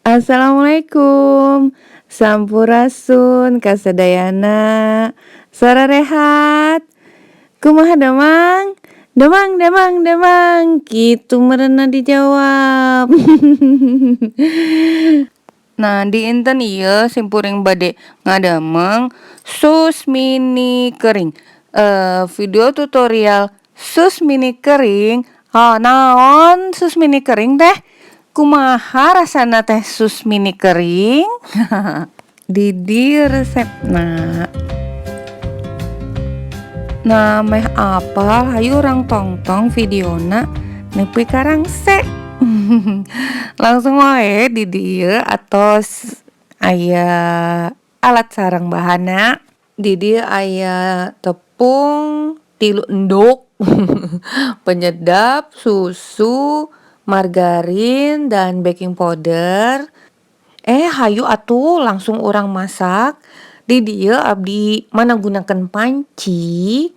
Assalamualaikum, sampurasun, kasadayana, sararehat, kumaha damang? Damang, damang, damang, gitu merena dijawab. Nah, di inten ieu simpuring bade ngadameng sus mini kering. Video tutorial sus mini kering. Naon sus mini kering teh? Kumaha rasana teh sus mini kering? Didi resepna. Nah, meh apal hayu orang tongtong videona nepi karangse. Langsung wae di dieu atos aya alat sareng bahana. Di dieu aya tepung 3 endok, penyedap, susu, margarin, dan baking powder. Hayu atuh langsung orang masak. Di dieu abdi managunakeun panci.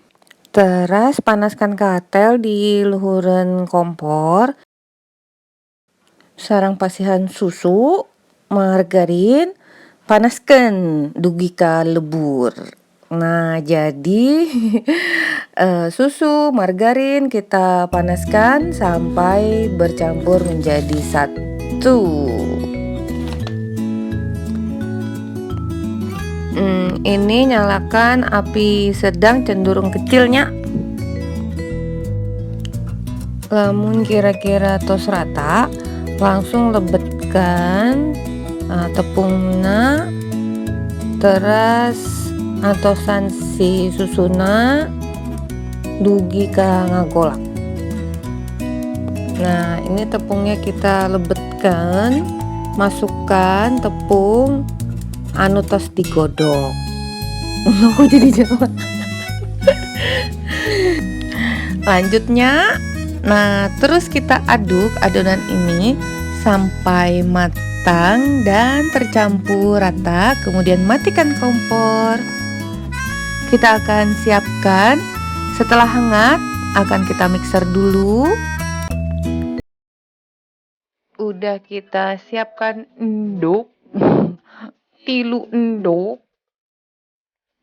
Teras panaskan katel di luhureun kompor. Sareng pasihan susu, margarin, panaskeun dugi ka lebur. Nah, jadi susu, margarin kita panaskan sampai bercampur menjadi satu. Ini nyalakan api sedang cenderung kecilnya. Lamun kira-kira tos rata, langsung lebetkan tepungna, teras atosan si susuna dugi ka ngagolak. Nah, ini tepungnya kita lebetkan, masukkan tepung anu tos digodok. Aku jadi Jawa. Lanjutnya, nah terus kita aduk adonan ini sampai matang dan tercampur rata. Kemudian matikan kompor. Kita akan siapkan. Setelah hangat akan kita mixer dulu. Udah kita siapkan endok. 3 endok.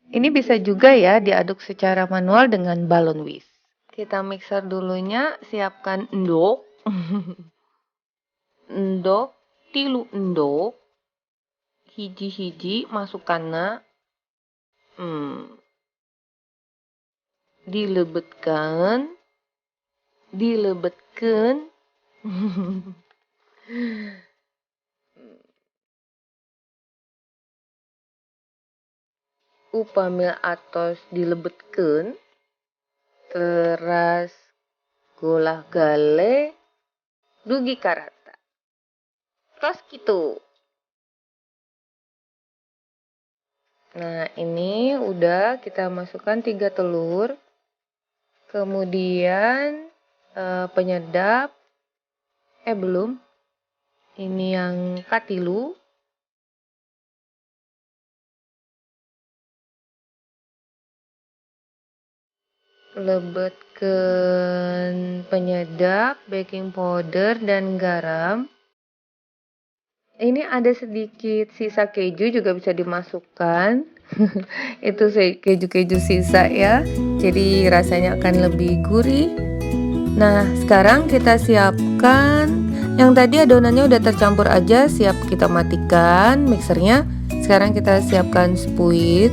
Ini bisa juga ya diaduk secara manual dengan balon whisk. Kita mixer dulunya, siapkan endok. Endok, 3 endok. Hiji-hiji masukkanna. Dilebetkan. Upamil atos dilebetkeun, teras golah gale dugi karata. Terus gitu. Nah, ini udah kita masukkan 3 telur. Kemudian penyedap. Belum. Ini yang katilu. Lebetkeun penyedap, baking powder, dan garam. Ini ada sedikit sisa keju juga bisa dimasukkan. Itu keju-keju sisa ya. Jadi rasanya akan lebih gurih. Nah, sekarang kita siapkan. Yang tadi adonannya udah tercampur aja, siap kita matikan mixernya. Sekarang kita siapkan spuit.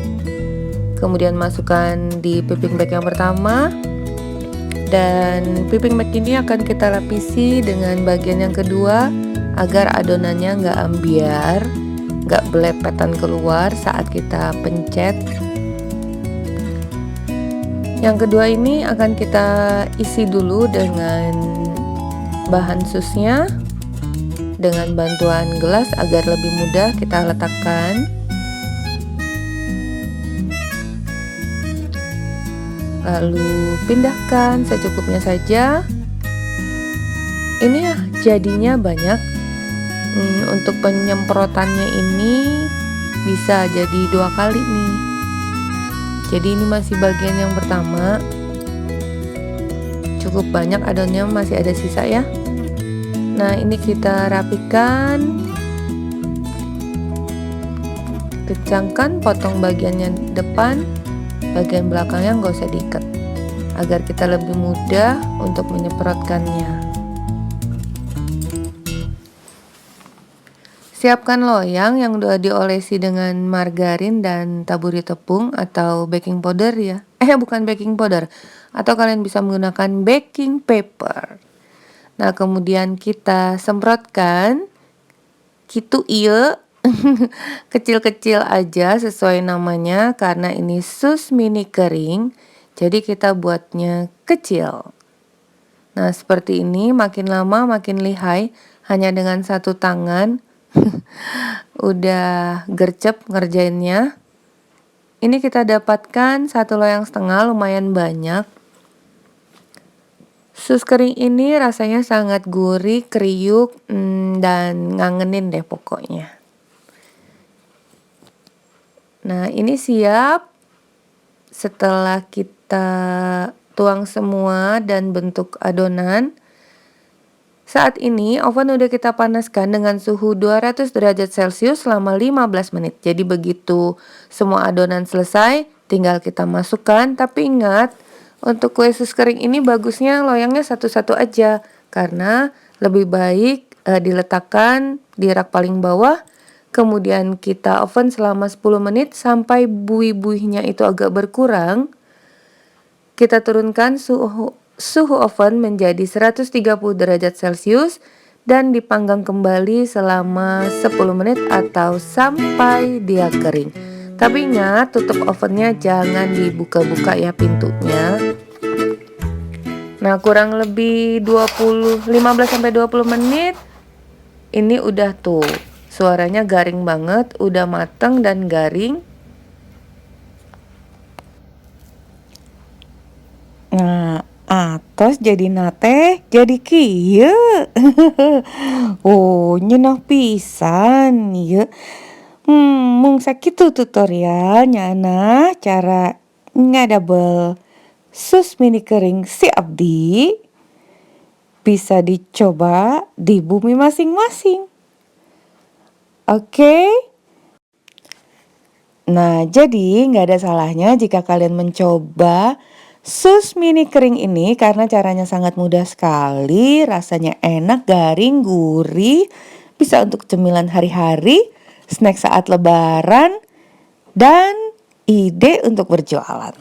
Kemudian masukkan di piping bag yang pertama. Dan piping bag ini akan kita lapisi dengan bagian yang kedua agar adonannya nggak ambiar, nggak belepetan keluar saat kita pencet. Yang kedua ini akan kita isi dulu dengan bahan susnya dengan bantuan gelas agar lebih mudah kita letakkan. Lalu pindahkan secukupnya saja. Ini ya jadinya banyak. Untuk penyemprotannya ini bisa jadi 2 kali nih. Jadi ini masih bagian yang pertama. cukup banyak adonnya, masih ada sisa ya. Nah, ini kita rapikan, kencangkan, potong bagiannya depan, bagian belakangnya nggak usah diikat, agar kita lebih mudah untuk menyemprotkannya. Siapkan loyang yang udah diolesi dengan margarin dan taburi tepung atau baking powder ya. Bukan baking powder. Atau kalian bisa menggunakan baking paper. Nah, kemudian kita semprotkan. Kitu iya. Kecil-kecil aja sesuai namanya karena ini sus mini kering. Jadi kita buatnya kecil. Nah, seperti ini makin lama makin lihai hanya dengan satu tangan. Udah gercep ngerjainnya. Ini kita dapatkan 1,5 loyang lumayan banyak. Sus kering ini rasanya sangat gurih, kriuk, dan ngangenin deh pokoknya. Nah, ini siap. Setelah kita tuang semua dan bentuk adonan, saat ini oven udah kita panaskan dengan suhu 200 derajat Celcius selama 15 menit. Jadi begitu semua adonan selesai, tinggal kita masukkan. Tapi ingat, untuk kue sus kering ini bagusnya loyangnya satu-satu aja. Karena lebih baik diletakkan di rak paling bawah. Kemudian kita oven selama 10 menit sampai buih-buihnya itu agak berkurang. Kita turunkan suhu oven menjadi 130 derajat Celcius dan dipanggang kembali selama 10 menit atau sampai dia kering. Tapi ingat, tutup ovennya jangan dibuka-buka ya pintunya. Nah, kurang lebih 15-20 menit ini udah tuh. Suaranya garing banget, udah mateng dan garing. Nah, atos jadi nate jadi kieu. Oh, nyeunah pisan ieu. Mung sakitu tutorialnya nah cara ngadabel sus mini kering si abdi. Bisa dicoba di bumi masing-masing. Oke? Nah, jadi nggak ada salahnya jika kalian mencoba sus mini kering ini karena caranya sangat mudah sekali, rasanya enak, garing, gurih, bisa untuk cemilan hari-hari, snack saat lebaran, dan ide untuk berjualan.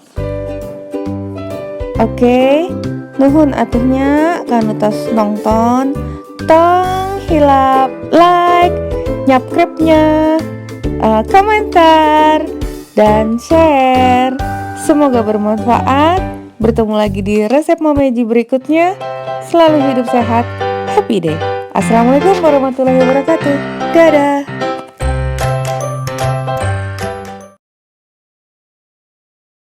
Oke, nuhun atuhnya kanu tos nonton, tong hilap like, nyapkrepnya, komentar, dan share. Semoga bermanfaat. Bertemu lagi di resep Mameji berikutnya. Selalu hidup sehat, happy day. Assalamualaikum warahmatullahi wabarakatuh. Dadah.